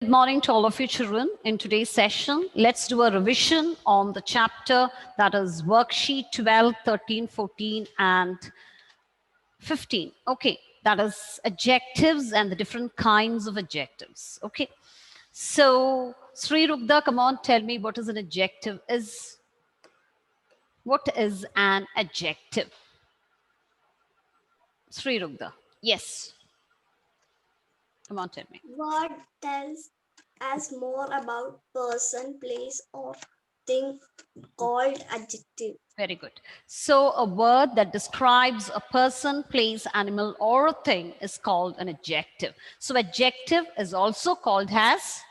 Good morning to all of you children. In today's session, let's do a revision on the chapter that is worksheet 12, 13, 14 and 15. Okay, that is adjectives and the different kinds of adjectives. Okay, so Sri Rugda, come on, tell me what is an adjective is. What is an adjective? Sri Rugda, yes. Come on, tell me. Word tells us more about person, place, or thing called adjective. Very good. So a word that describes a person, place, animal, or a thing is called an adjective. So adjective is also called as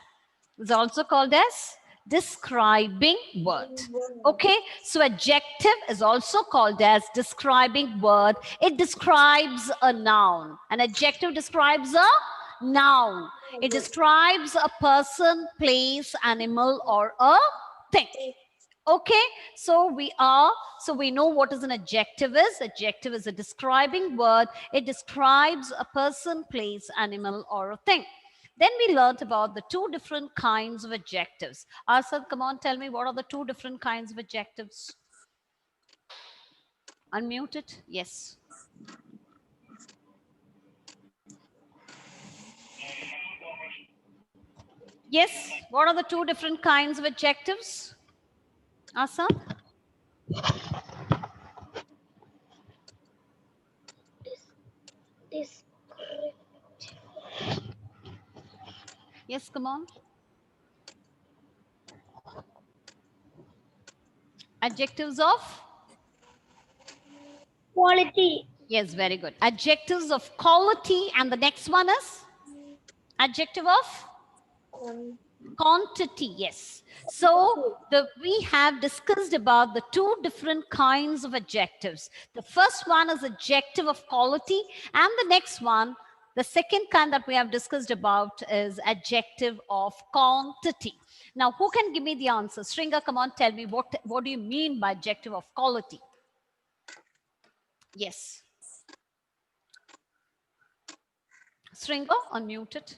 describing word. Okay, so adjective is also called as describing word. It describes a noun. An adjective describes a noun. It describes a person, place, animal, or a thing. Okay, so we know what is an adjective is. Adjective is a describing word. It describes a person, place, animal, or a thing. Then we learned about the two different kinds of adjectives. Arsad, come on, tell me what are the two different kinds of adjectives? Unmute it. Yes. Yes, what are the two different kinds of adjectives? Arsad? Yes, come on. Adjectives of Quality. Yes, very good. Adjectives of quality, and the next one is adjective of quantity. Yes. So we have discussed about the two different kinds of adjectives. The first one is adjective of quality, and the next one, the second kind that we have discussed about, is adjective of quantity. Now, who can give me the answer? Sringa, come on, tell me what do you mean by adjective of quality? Yes. Sringa, unmute it.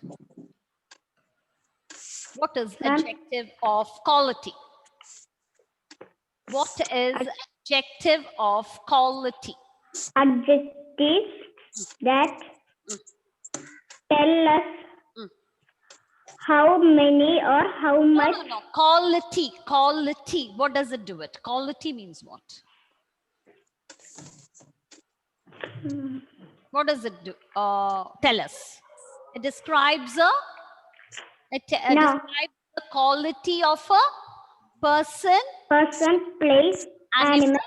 What is adjective of quality? What is adjective of quality? Adjectives that tell us how many or how much. No. Quality. Quality. What does it do it? Quality means what? What does it do? Tell us. It describes describes the quality of a person, place, animal,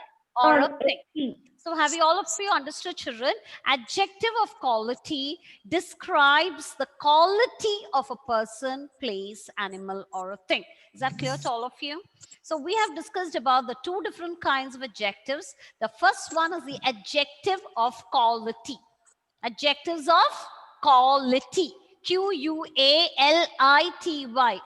or a thing. So have you all of you understood, children? Adjective of quality describes the quality of a person, place, animal, or a thing. Is that clear to all of you? So we have discussed about the two different kinds of adjectives. The first one is the adjective of quality. Adjectives of quality. Quality.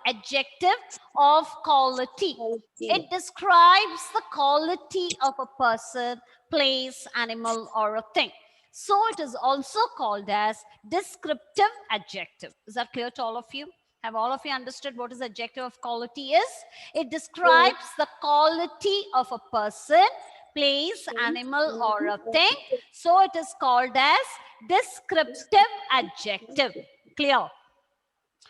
Adjective of quality. It describes the quality of a person, place, animal, or a thing. So it is also called as descriptive adjective. Is that clear to all of you? Have all of you understood what is adjective of quality is? It describes the quality of a person, place, animal, or a thing. So it is called as descriptive adjective. Clear?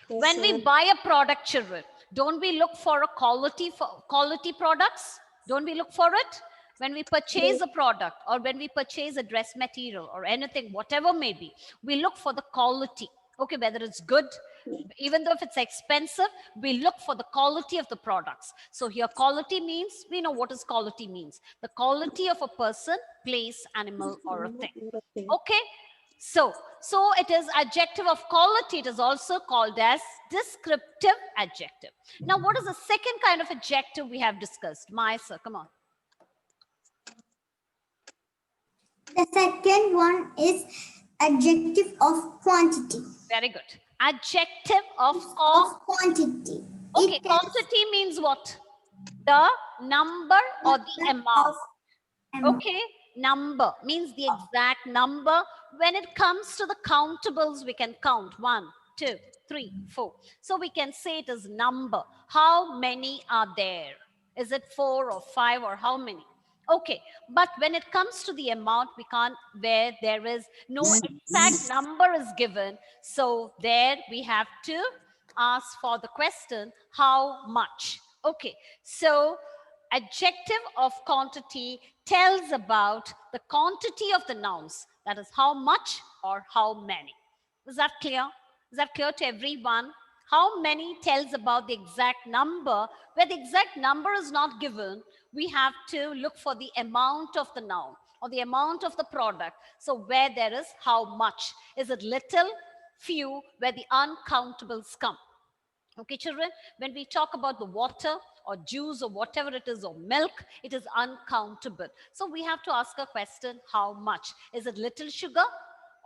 When we buy a product, children, don't we look for a quality products? Don't we look for it? When we purchase a product, or when we purchase a dress material or anything, whatever may be, we look for the quality. Okay, whether it's good, even though if it's expensive, we look for the quality of the products. So here quality means, we know what is quality means. The quality of a person, place, animal, or a thing. Okay. So it is adjective of quality. It is also called as descriptive adjective. Now, what is the second kind of adjective we have discussed? Sir, come on. The second one is adjective of quantity. Very good. Adjective of quantity. Okay, quantity means what? The number or the amount. Okay, number means the exact number. When it comes to the countables, we can count 1, 2, 3, 4. So we can say it is number. How many are there? Is it 4 or 5 or how many? Okay, but when it comes to the amount, we can't, where there is no exact number is given. So there we have to ask for the question, how much? Okay, so adjective of quantity tells about the quantity of the nouns, that is how much or how many. Is that clear? Is that clear to everyone? How many tells about the exact number. Where the exact number is not given, we have to look for the amount of the noun or the amount of the product. So where there is how much. Is it little, few, where the uncountables come. Okay, children, when we talk about the water or juice or whatever it is, or milk, it is uncountable. So we have to ask a question, how much? Is it little sugar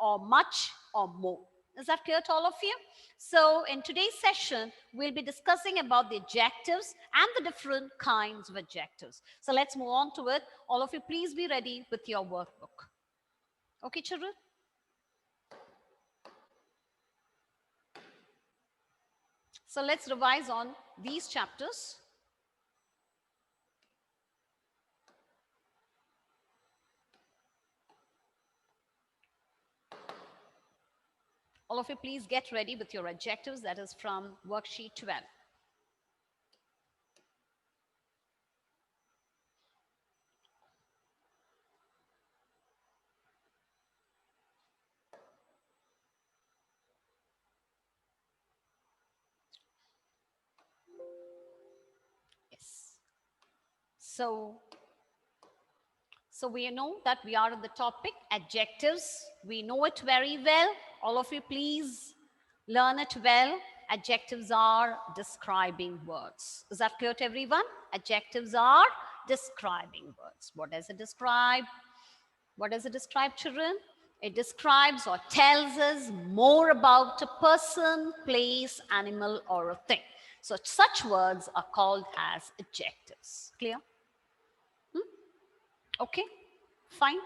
or much or more? Is that clear to all of you? So in today's session, we'll be discussing about the adjectives and the different kinds of adjectives. So let's move on to it. All of you, please be ready with your workbook. Okay, children? So let's revise on these chapters. All of you, please get ready with your adjectives. That is from worksheet 12. Yes. So we know that we are on the topic adjectives. We know it very well. All of you, please learn it well. Adjectives are describing words. Is that clear to everyone? Adjectives are describing words. What does it describe? What does it describe, children? It describes or tells us more about a person, place, animal, or a thing. So such words are called as adjectives. Clear? Okay, fine.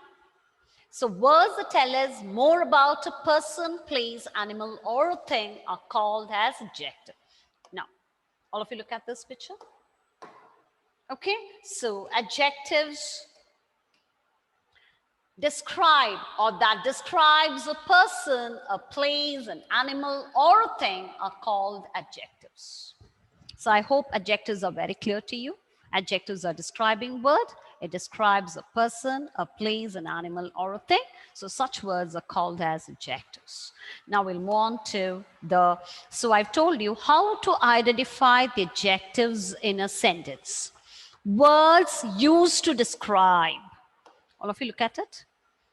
So words that tell us more about a person, place, animal, or a thing are called as adjective. Now, all of you look at this picture. Okay, so adjectives describe or that describes a person, a place, an animal, or a thing are called adjectives. So I hope adjectives are very clear to you. Adjectives are describing word. It describes a person, a place, an animal, or a thing. So such words are called as adjectives. Now we'll move on to so I've told you how to identify the adjectives in a sentence. Words used to describe. All of you look at it.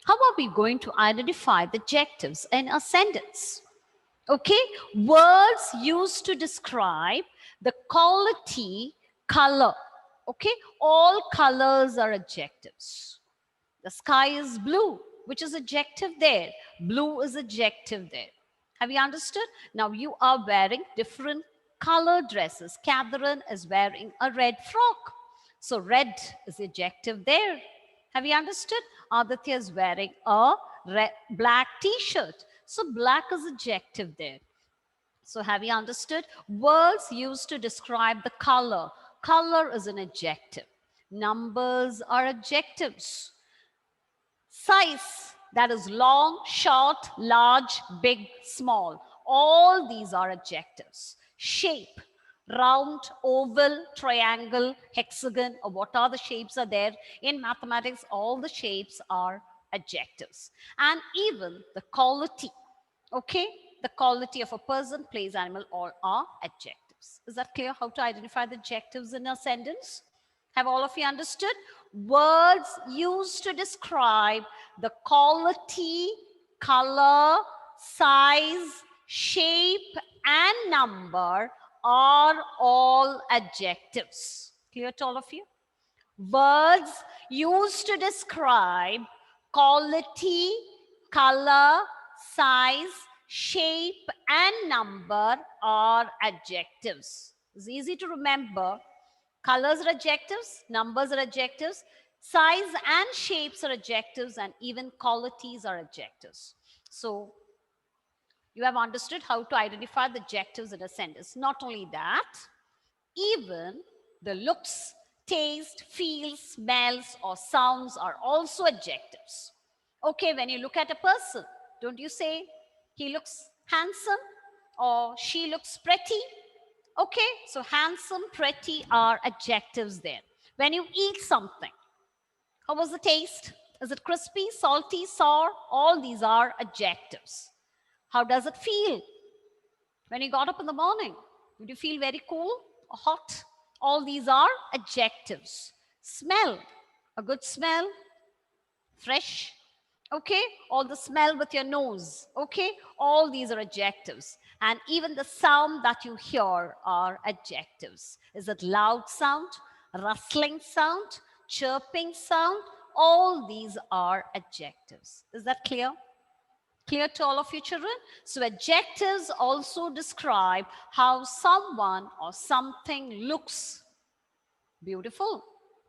How are we going to identify the adjectives in a sentence? Okay, words used to describe the quality, color. Okay, all colors are adjectives. The sky is blue, which is adjective there. Blue is adjective there. Have you understood? Now you are wearing different color dresses. Catherine is wearing a red frock. So red is adjective there. Have you understood? Aditya is wearing a black t-shirt. So black is adjective there. So have you understood? Words used to describe the color. Color is an adjective. Numbers are adjectives. Size, that is long, short, large, big, small. All these are adjectives. Shape, round, oval, triangle, hexagon, or what are the shapes are there. In mathematics, all the shapes are adjectives. And even the quality, okay? The quality of a person, place, animal, all are adjectives. Is that clear how to identify the adjectives in a sentence? Have all of you understood? Words used to describe the quality, color, size, shape, and number are all adjectives. Clear to all of you? Words used to describe quality, color, size, shape, and number are adjectives. It's easy to remember. Colors are adjectives, numbers are adjectives, size and shapes are adjectives, and even qualities are adjectives. So You have understood how to identify the adjectives in a sentence. Not only that, even the looks, taste, feels, smells, or sounds are also adjectives. Okay, when you look at a person, don't you say he looks handsome or she looks pretty? Okay, so handsome, pretty are adjectives there. When you eat something, how was the taste? Is it crispy, salty, sour? All these are adjectives. How does it feel? When you got up in the morning, did you feel very cool or hot? All these are adjectives. Smell, a good smell, fresh, okay? Or the smell with your nose, okay? All these are adjectives. And even the sound that you hear are adjectives. Is it loud sound, rustling sound, chirping sound? All these are adjectives. Is that clear? Clear to all of you children? So adjectives also describe how someone or something looks. Beautiful,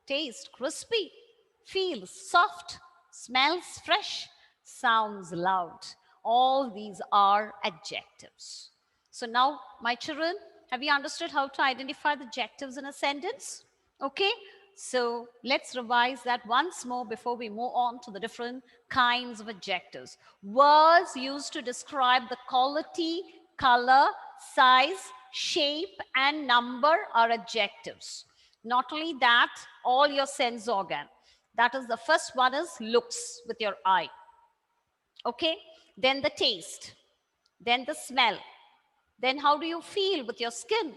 taste crispy, feels soft, smells fresh, sounds loud. All these are adjectives. So now, my children, have you understood how to identify the adjectives in a sentence? Okay, so let's revise that once more before we move on to the different kinds of adjectives. Words used to describe the quality, color, size, shape, and number are adjectives. Not only that, all your sense organ. That is, the first one is looks with your eye. Okay, then the taste, then the smell, then how do you feel with your skin,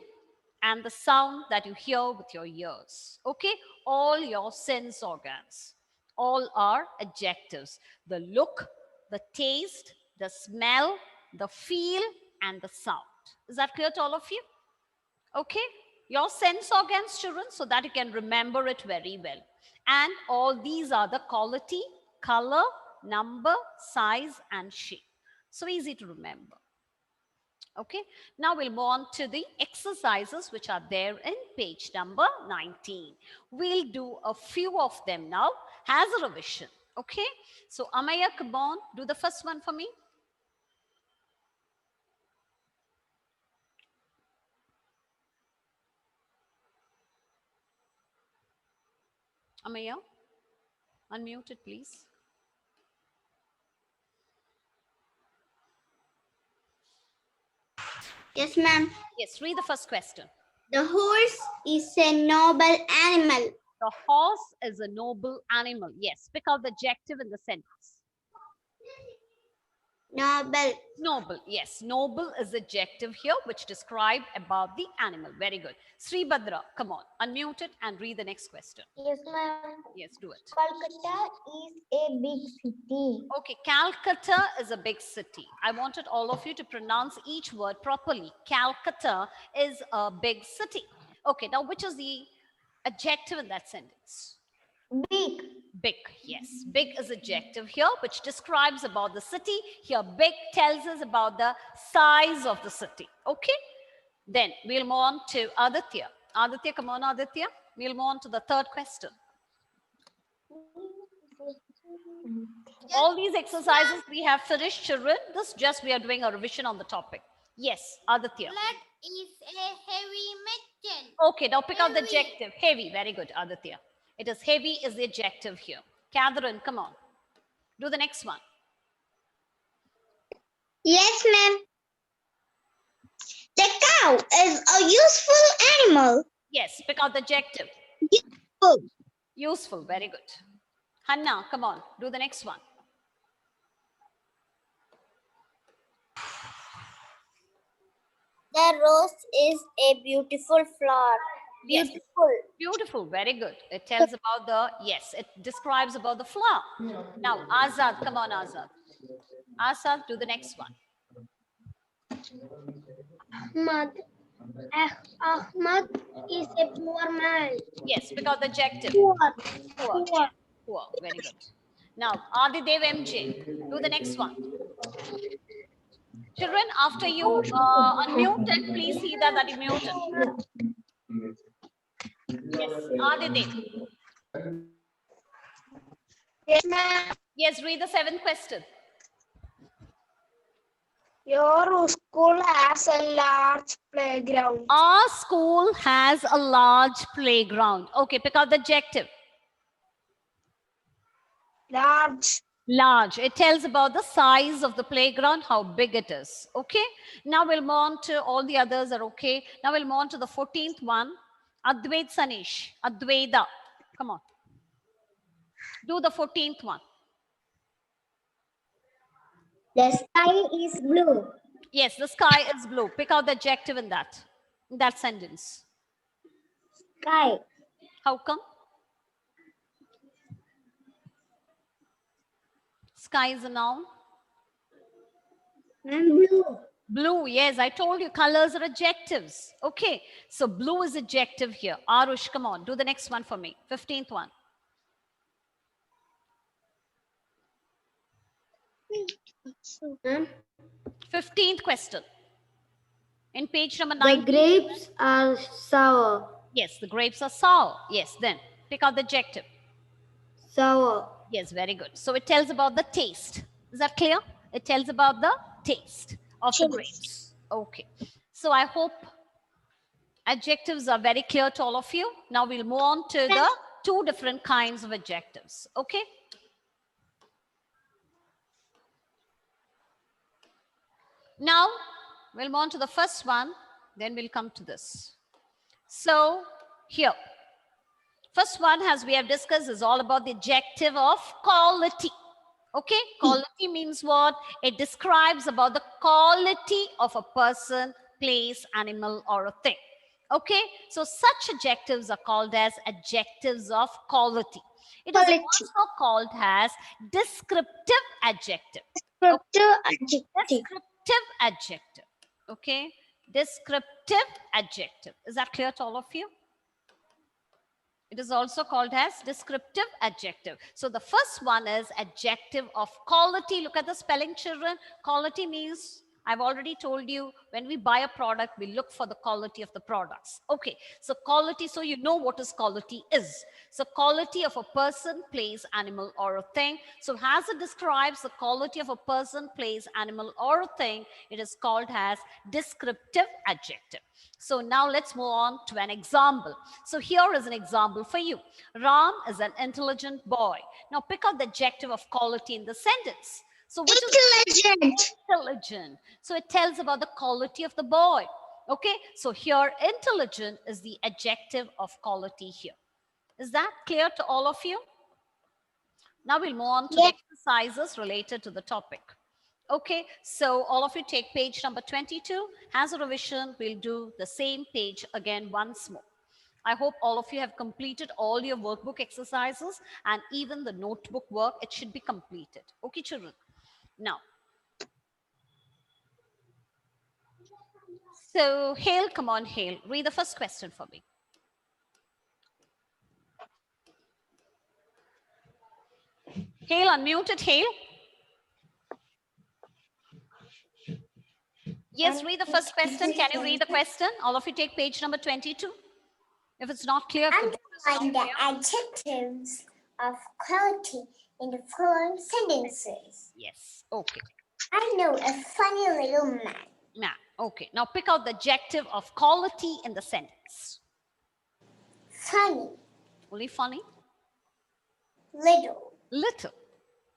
and the sound that you hear with your ears. Okay, all your sense organs, all are adjectives. The look, the taste, the smell, the feel, and the sound. Is that clear to all of you? Okay, your sense organs, children, so that you can remember it very well. And all these are the quality, color, number, size, and shape. So easy to remember. Okay, now we'll move on to the exercises which are there in page number 19. We'll do a few of them now as a revision. Okay, so Amaya, come on, do the first one for me. Amaya, unmute it, please. Yes, ma'am. Yes, read the first question. The horse is a noble animal. The horse is a noble animal. Yes, pick out the adjective in the sentence. Noble. Noble. Yes, noble is adjective here which describe about the animal. Very good. Sri Badra, come on, unmute it and read the next question. Yes, ma'am. Yes, do it. Kolkata is a big city. Okay, Calcutta is a big city. I wanted all of you to pronounce each word properly. Calcutta is a big city. Okay, now which is the adjective in that sentence? Big. Big, yes. Big is adjective here, which describes about the city. Here, big tells us about the size of the city. Okay? Then we'll move on to Aditya. Aditya, come on, Aditya. We'll move on to the third question. All these exercises we have finished, children. This just we are doing a revision on the topic. Yes, Aditya. Blood is a heavy metal. Okay, now pick out the adjective. Heavy. Very good, Aditya. It is heavy is the adjective here. Catherine, come on. Do the next one. Yes, ma'am. The cow is a useful animal. Yes, pick out the adjective. Useful. Useful. Very good. Hanna, come on. Do the next one. The rose is a beautiful flower. Yes. Beautiful. Beautiful. Very good. It tells about the, yes, it describes about the flower. Now, Azad, come on, Azad. Azad, do the next one. Ahmad is a poor man. Yes, pick out the adjective. Poor. Poor. Yes, poor. Very good. Now, Adidev MJ, do the next one. Children, after you unmute it, please see that you mute it. Yes, Adidev. Yes, ma'am. Yes, read the seventh question. Your school has a large playground. Our school has a large playground. Okay, pick out the adjective. Large. Large. It tells about the size of the playground, how big it is. Okay. Now we'll move on to all the others are okay. Now we'll move on to the 14th one. Advait Sanish. Advaita. Come on. Do the 14th one. The sky is blue. Yes, the sky is blue. Pick out the adjective in that sentence. Sky. How come? Sky is a noun. And blue. Blue, yes, I told you colors are adjectives. Okay, so blue is adjective here. Arush, come on, do the next one for me. 15th one. Hmm? 15th question. In page number The 9. grapes are sour. Yes, the grapes are sour. Yes, then pick out the adjective. Sour. Yes, very good. So it tells about the taste. Is that clear? It tells about the taste of the grapes. Okay. So I hope adjectives are very clear to all of you. Now we'll move on to the two different kinds of adjectives. Okay. Now we'll move on to the first one. Then we'll come to this. So here, first one, as we have discussed, is all about the adjective of quality. Okay, quality means what? It describes about the quality of a person, place, animal, or a thing. Okay, so such adjectives are called as adjectives of quality. It is also called as descriptive adjective. Descriptive adjective. Descriptive adjective. Okay, descriptive adjective. Is that clear to all of you? It is also called as descriptive adjective. So the first one is adjective of quality. Look at the spelling, children. Quality means, I've already told you, when we buy a product, we look for the quality of the products. Okay, so quality, so you know what is quality is. So quality of a person, place, animal, or a thing. So as it describes the quality of a person, place, animal, or a thing, it is called as descriptive adjective. So now let's move on to an example. So here is an example for you. Ram is an intelligent boy. Now pick out the adjective of quality in the sentence. So which is intelligent? So it tells about the quality of the boy. Okay, so here intelligent is the adjective of quality here. Is that clear to all of you? Now we'll move on to the exercises related to the topic. Okay, so all of you take page number 22. As a revision, we'll do the same page again once more. I hope all of you have completed all your workbook exercises and even the notebook work, it should be completed. Okay, children. Now, so Hale, come on, Hale. Read the first question for me. Hale, unmuted, Hale. Yes, read the first question. Can you read the question? All of you take page number 22. If it's not clear, Find the adjectives of quality in the following sentences. yes. Okay. I know a funny little man. Yeah. Okay. Now pick out the adjective of quality in the sentence. Funny. Only funny? Little. Little.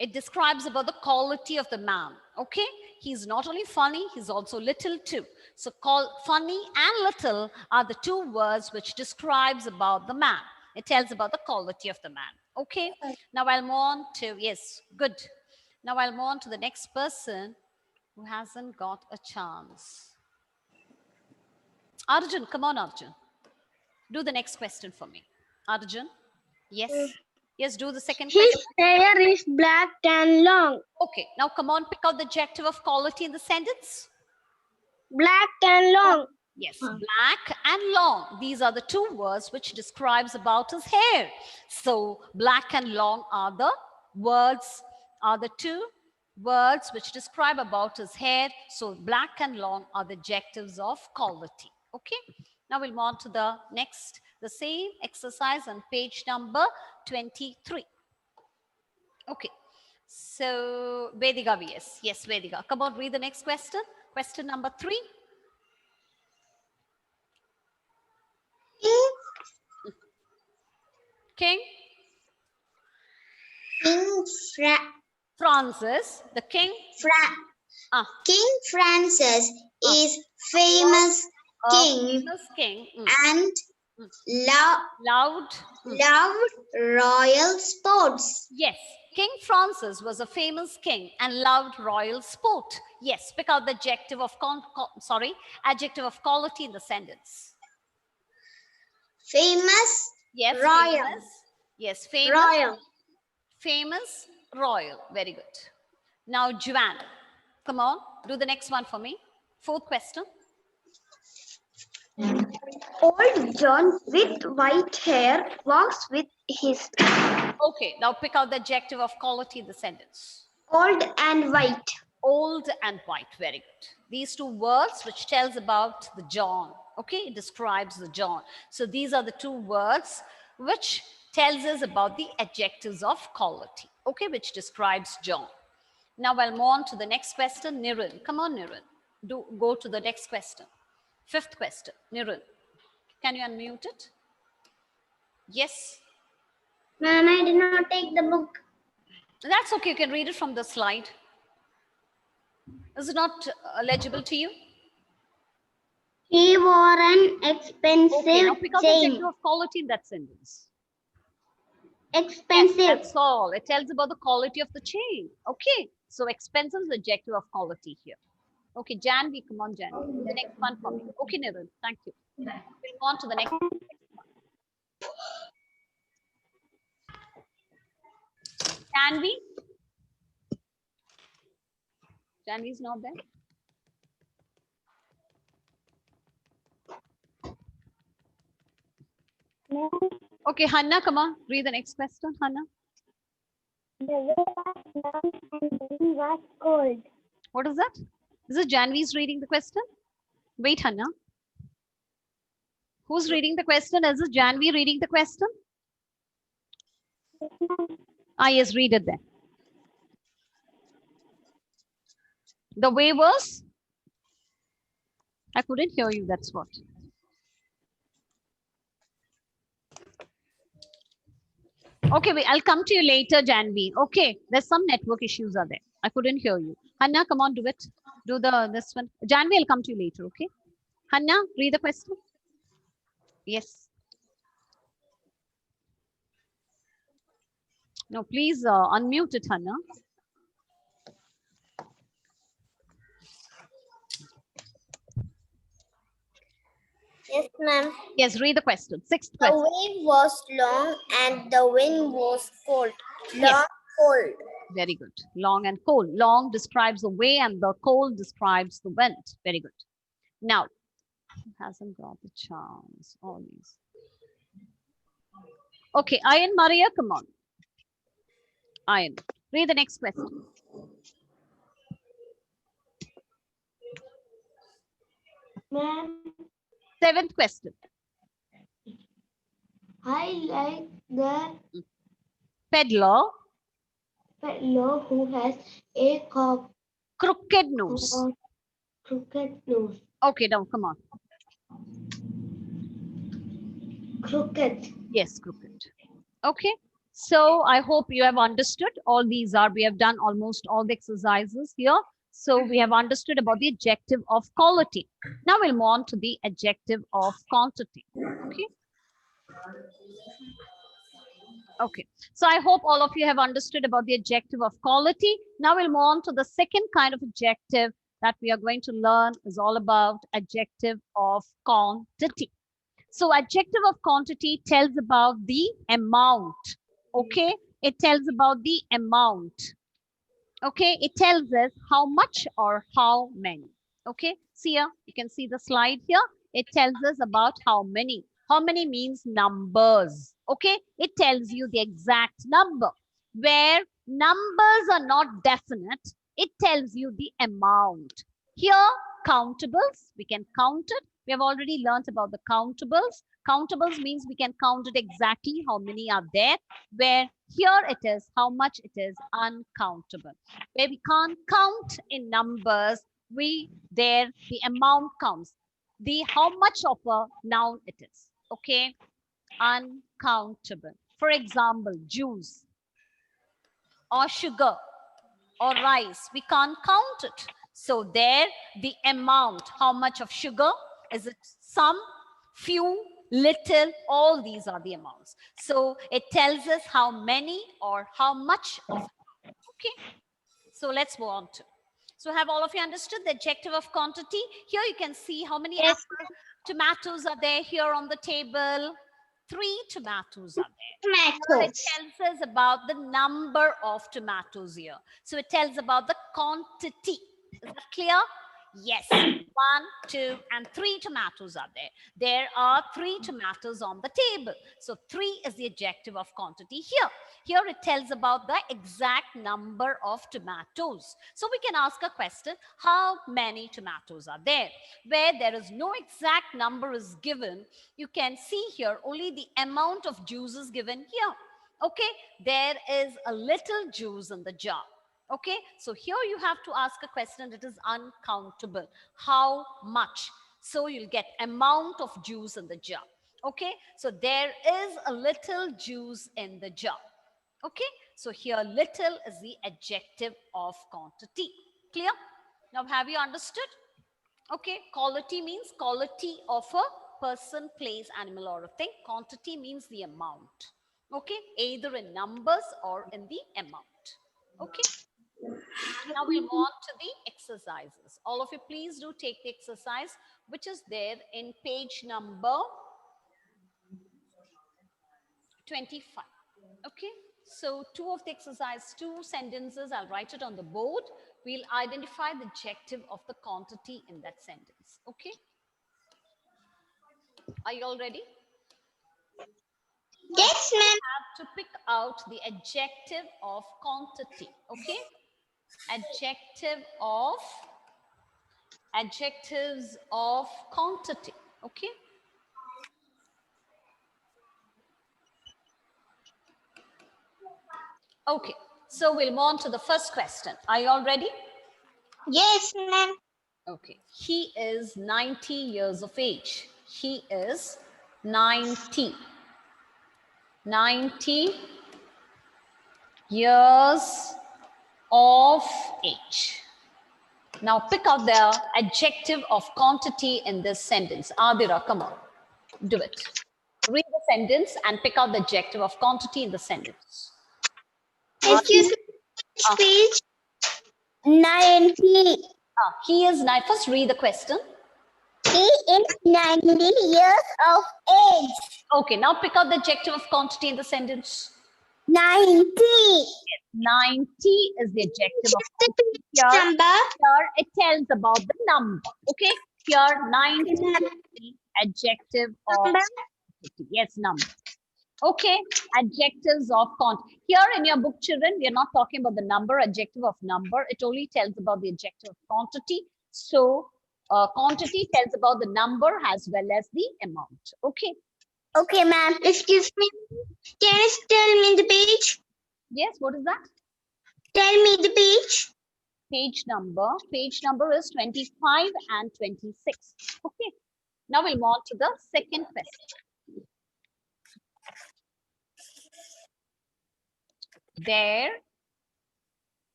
It describes about the quality of the man. Okay. He's not only funny, he's also little too. So funny and little are the two words which describes about the man. It tells about the quality of the man. Okay. Now I'll move on to, yes, good. Now I'll move on to the next person who hasn't got a chance. Arjun, come on, Arjun. Do the next question for me. Arjun, yes. Yes, do the second question. His hair is black and long. Okay, now come on, pick out the adjective of quality in the sentence. Black and long. Yes, black and long. These are the two words which describes about his hair. So black and long are the words, are the two words which describe about his hair. So black and long are the adjectives of quality. Okay. Now we'll move on to the next, the same exercise on page number 23. Okay. So Vedika, yes. Yes, Vedika. Come on, read the next question. Question number 3. King Francis, the king. King Francis is famous king Famous king. and Loud. loved royal sports. Yes, King Francis was a famous king and loved royal sport. Yes, pick out the adjective of adjective of quality in the sentence. Famous. Yes, Royal. famous. Yes, famous. Royal. Famous, royal. Very good. Now, Joanne, come on, do the next one for me. 4th question. Old John with white hair walks with his Okay, now pick out the adjective of quality in the sentence. old and white. Old and white. Very good. These 2 words which tells about the John. Okay, it describes the John. So these are the 2 words which tells us about the adjectives of quality. Okay, which describes John. Now I'll move on to the next question. Niran, come on, Niran. Go to the next question. 5th question. Niran, can you unmute it? Yes. Ma'am, I did not take the book. That's okay. You can read it from the slide. Is it not legible to you? He wore an expensive Okay, now pick out the chain. adjective of quality in that sentence. Expensive. Yes, that's all. It tells about the quality of the chain. Okay, so expensive is the adjective of quality here. Okay, Janvi, come on, Janvi. The next one for me. Okay, Niran, thank you. We'll move on to the next one. Janvi? Janvi is not there. No. Okay, Hanna, come on. Read the next question, Hanna. The way was long and the wind was cold. What is that? Is it Janvi's reading the question? Wait, Hanna. Who's reading the question? Is it Janvi reading the question? Ah, yes, read it then. The way was? I couldn't hear you, that's what. Okay, wait, I'll come to you later, Janvi. Okay, there's some network issues are there. I couldn't hear you. Hanna, come on, do it. Do this one. Janvi, I'll come to you later, okay? Hanna, read the question. Yes. No, please unmute it, Hanna. Yes, ma'am. Yes, read the question. 6th The question. wave was long and the wind was cold. Long, Yes. cold. Very good. Long and cold. Long describes the way and the cold describes the wind. Very good. Now, who hasn't got the chance? All these. Okay, Ayan Maria, come on. Ayan, read the next question. Ma'am, 7th question. I like the Peddler, fellow who has a crooked nose. crooked nose. Okay, now come on. Crooked. Yes, crooked. Okay, so I hope you have understood all these are, we have done almost all the exercises here. So we have understood about the adjective of quality. Now we'll move on to the adjective of quantity. Okay. Okay, so I hope all of you have understood about the adjective of quality. Now we'll move on to the second kind of adjective that we are going to learn is all about adjective of quantity. So adjective of quantity tells about the amount. Okay, it tells about the amount. Okay, it tells us how much or how many. Okay, see here, you can see the slide here. It tells us about how many. How many means numbers. Okay, it tells you the exact number. Where numbers are not definite, it tells you the amount. Here, countables, we can count it. We have already learned about the countables. Countables means we can count it exactly how many are there. Where here it is how much it is uncountable. Where we can't count in numbers, there the amount counts, the how much of a noun it is. Okay, uncountable. For example, juice or sugar or rice, we can't count it. So there, the amount, how much of sugar, is it some, few, little, all these are the amounts. So it tells us how many or how much of it. Okay, so let's move on to. So have all of you understood the adjective of quantity? Here you can see how many Yes. tomatoes are there here on the table. 3 tomatoes are there. Here it Tomatoes. tells us about the number of tomatoes here. So it tells about the quantity. Is that clear? Yes. 1, 2, and 3 tomatoes are there. There are 3 tomatoes on the table. So 3 is the adjective of quantity here. Here it tells about the exact number of tomatoes. So we can ask a question, how many tomatoes are there? Where there is no exact number is given, you can see here only the amount of juice is given here. Okay, there is a little juice in the jar. Okay, so here you have to ask a question that is uncountable. How much? So you'll get amount of juice in the jar. Okay, so there is a little juice in the jar. Okay, so here little is the adjective of quantity. Clear? Now have you understood? Okay, quality means quality of a person, place, animal, or a thing. Quantity means the amount. Okay, either in numbers or in the amount. Okay, now we'll move on to the exercises. All of you please do take the exercise which is there in page number 25. Okay, so two of the exercise, 2 sentences, I'll write it on the board. We'll identify the adjective of the quantity in that sentence. Okay, are you all ready? Yes, ma'am. Have to pick out the adjective of quantity. Okay, adjectives of quantity. Okay, okay, so we'll move on to the first question. Are you all ready? Yes, ma'am. Okay, he is 90 years of age. He is 90 years of age. Now pick out the adjective of quantity in this sentence. Adira, come on, do it. Read the sentence and pick out the adjective of quantity in the sentence. Excuse me. Ah. Page 90. He is nine. First, read the question. He is 90 years of age. Okay, now pick out the adjective of quantity in the sentence. 90. 90 is the adjective of The quantity. page number. Here it tells about the number. Okay, here 90 is the adjective of quantity. Yes, number. Okay, adjectives of quantity. Here in your book, children, we are not talking about the number, adjective of number. It only tells about the adjective of quantity. So, quantity tells about the number as well as the amount. Okay. Okay, ma'am. Excuse me. Can you tell me the page? Yes, what is that? Tell me the page. Page number is 25 and 26. Okay. Now we'll move on to the second question. There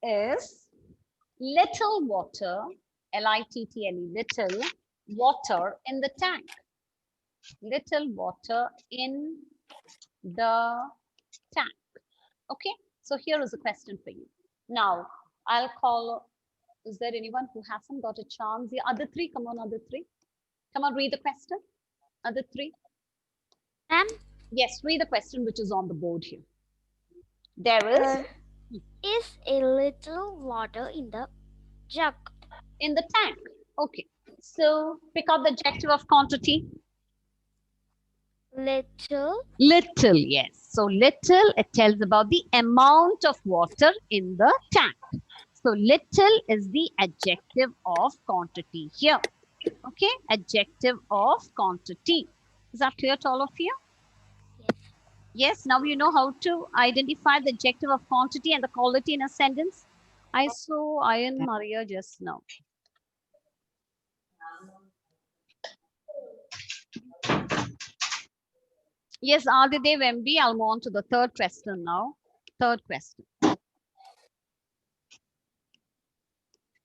is little water, L-I-T-T-L-E, little water in the tank. Little water in the tank. Okay, so here is a question for you. Now, I'll call, is there anyone who hasn't got a chance? The other 3, come on, other 3. Come on, read the question. Other 3. Ma'am? Yes, read the question which is on the board here. There Is a little water in the jug. in the tank. Okay, so pick out the adjective of quantity. Little. Little, yes. So little, it tells about the amount of water in the tank. So little is the adjective of quantity here. Okay, adjective of quantity. Is that clear to all of you? Yes. Yes, now you know how to identify the adjective of quantity and the quality in a sentence. I saw Ayan Maria just now. Yes, Adidev MB, I'll move on to the third question now. Third question.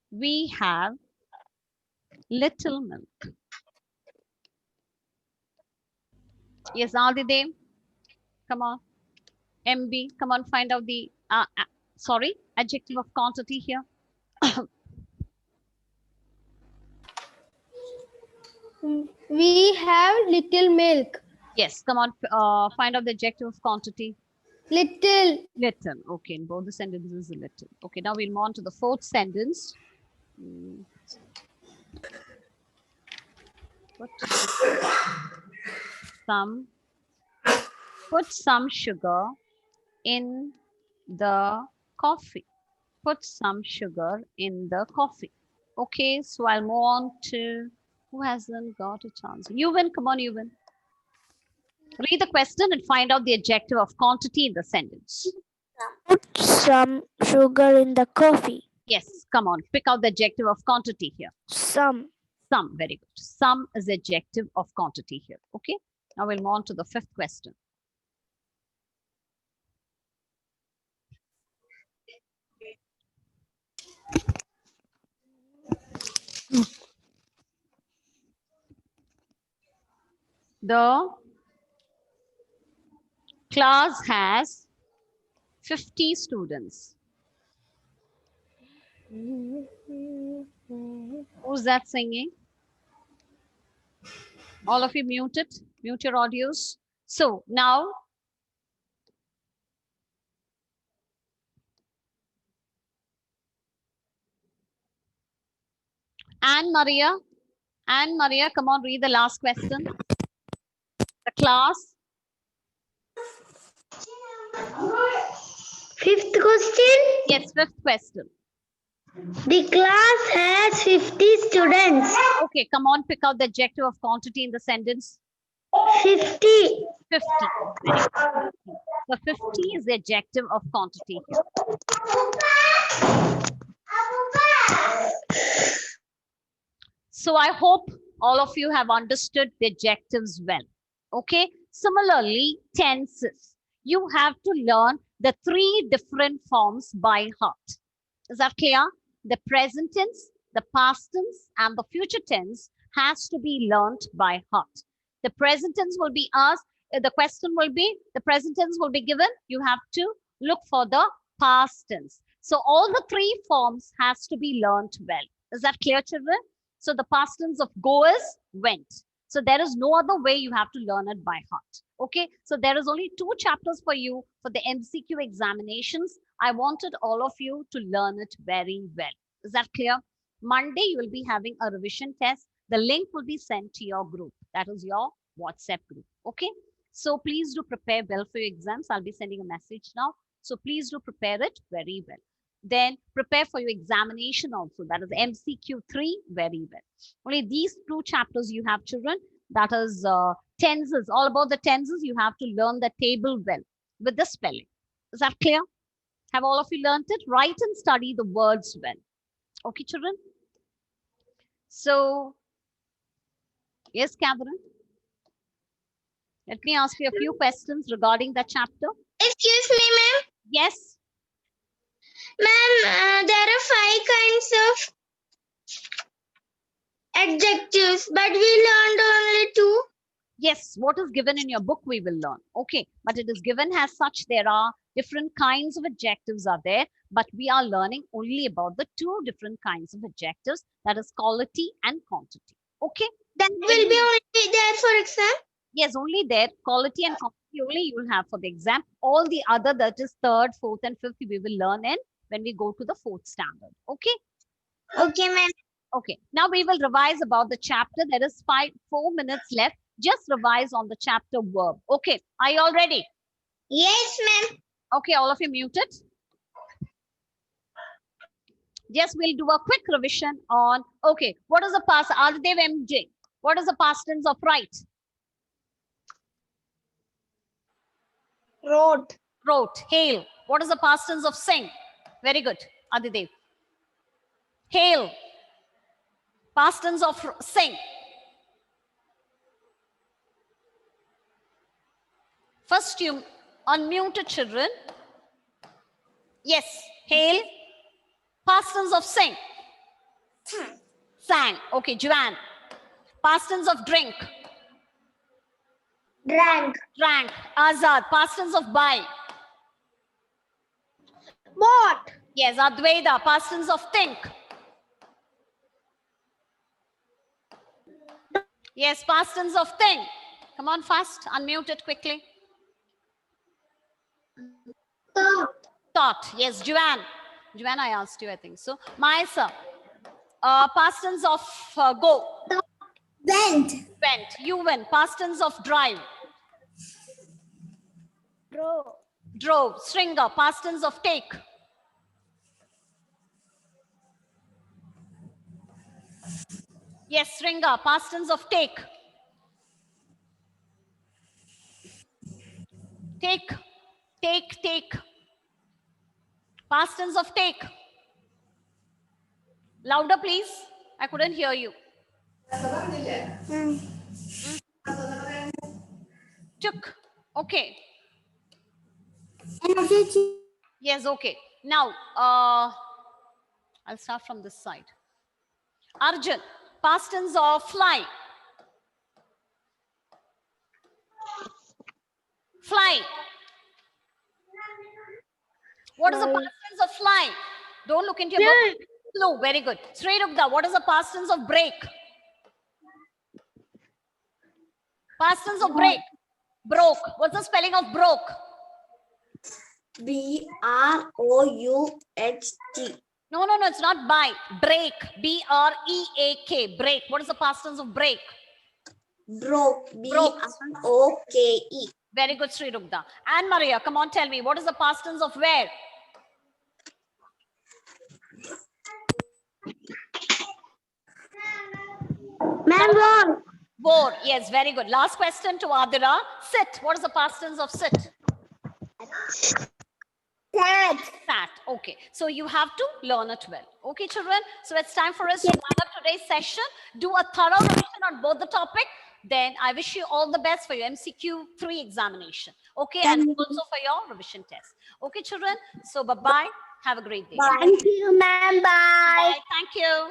We have little milk. Yes, Adidev, come on. MB, come on, find out the, sorry, adjective of quantity here. We have little milk. Yes, come on, find out the adjective of quantity. Little. Little. Okay, in both the sentences, little. Okay, now we'll move on to the fourth sentence. Put some, put some sugar in the coffee. Put some sugar in the coffee. Okay, so I'll move on to who hasn't got a chance. You win, come on, you win. Read the question and find out the adjective of quantity in the sentence. Put some sugar in the coffee. Yes, come on, pick out the adjective of quantity here. Some. Some, very good. Some is the adjective of quantity here. Okay, now we'll move on to the fifth question. The class has 50 students. Who's that singing? All of you muted, mute your audios. So now, Anne Maria, come on, read the last question. The class. Fifth question. Yes, fifth question. The class has 50 students. Okay, come on, pick out the adjective of quantity in the sentence. 50. 50. So 50 is the adjective of quantity here. So I hope all of you have understood the adjectives well. Okay. Similarly, tenses. You have to learn the 3 different forms by heart. Is that clear? The present tense, the past tense, and the future tense has to be learned by heart. The present tense will be asked, the question will be, the present tense will be given. You have to look for the past tense. So all the 3 forms has to be learned well. Is that clear, children? So the past tense of go is went. So there is no other way, you have to learn it by heart. Okay, so there is only 2 chapters for you for the MCQ examinations. I wanted all of you to learn it very well. Is that clear? Monday, you will be having a revision test. The link will be sent to your group. That is your WhatsApp group. Okay, so please do prepare well for your exams. I'll be sending a message now. So please do prepare it very well. Then prepare for your examination also. That is MCQ3 very well. Only these 2 chapters you have, children. That is tenses. All about the tenses. You have to learn the table well with the spelling. Is that clear? Have all of you learned it? Write and study the words well. Okay, children? So, yes, Catherine? Let me ask you a few questions regarding that chapter. Excuse me, ma'am. Yes? Ma'am, there are 5 kinds of adjectives, but we learned only 2. Yes, what is given in your book we will learn. Okay, but it is given as such. There are different kinds of adjectives are there, but we are learning only about the 2 different kinds of adjectives, that is quality and quantity. Okay, That will be only there for exam. yes, only there, quality and quantity only you will have for the exam. All the other, that is 3rd, 4th and 5th, we will learn in when we go to the 4th standard. Okay. Okay, ma'am. Okay, now we will revise about the chapter. There is 4 minutes left. Just revise on the chapter verb. Okay, are you all ready? Yes, ma'am. Okay, all of you muted. Yes, we'll do a quick revision on, okay, what is the past, Adidev MJ, what is the past tense of write? Wrote. Wrote. Hail, what is the past tense of sing? Very good, Adidev. Hail, past tense of sing. First, you unmuted, children. Yes, hail. Past tense of sing. Sang. Okay, Joanne. Past tense of drink. Drank. Drank. Azad. Past tense of buy. Bought. Yes, Advaita. Past tense of think. Yes, past tense of think. Come on, fast. Unmute it quickly. Thought. Yes, Joanne. Joanne, I asked you, I think so. Maisa. Past tense of go. Went. Went. You went. Past tense of drive. Drove. Drove. Stringer. Past tense of take. Yes, Stringer. Past tense of take. Take. Take. Past tense of take. Louder, please. I couldn't hear you. Took. Okay. Yes, okay. Now, I'll start from this side. Arjun, past tense of fly. Fly. What is the past tense of fly? Don't look into your book. Flew. Very good. Sri Rugda, what is the past tense of break? Past tense of break. Broke. What's the spelling of broke? BROUHT. No, it's not by. Break. BREAK. Break. What is the past tense of break? Broke. BROKE. Very good, Sri Rugda. And Maria, come on, tell me, what is the past tense of where? Ma'am, Wore. Yes, very good. Last question to Adira. Sit. What is the past tense of sit? Sat. Okay. So you have to learn it well. Okay, children. So it's time for us to wind up today's session. Do a thorough revision on both the topic. Then I wish you all the best for your MCQ 3 examination. Okay, and also for your revision test. Okay, children. So bye-bye. Have a great day. Thank you, ma'am. Bye. Bye. Thank you.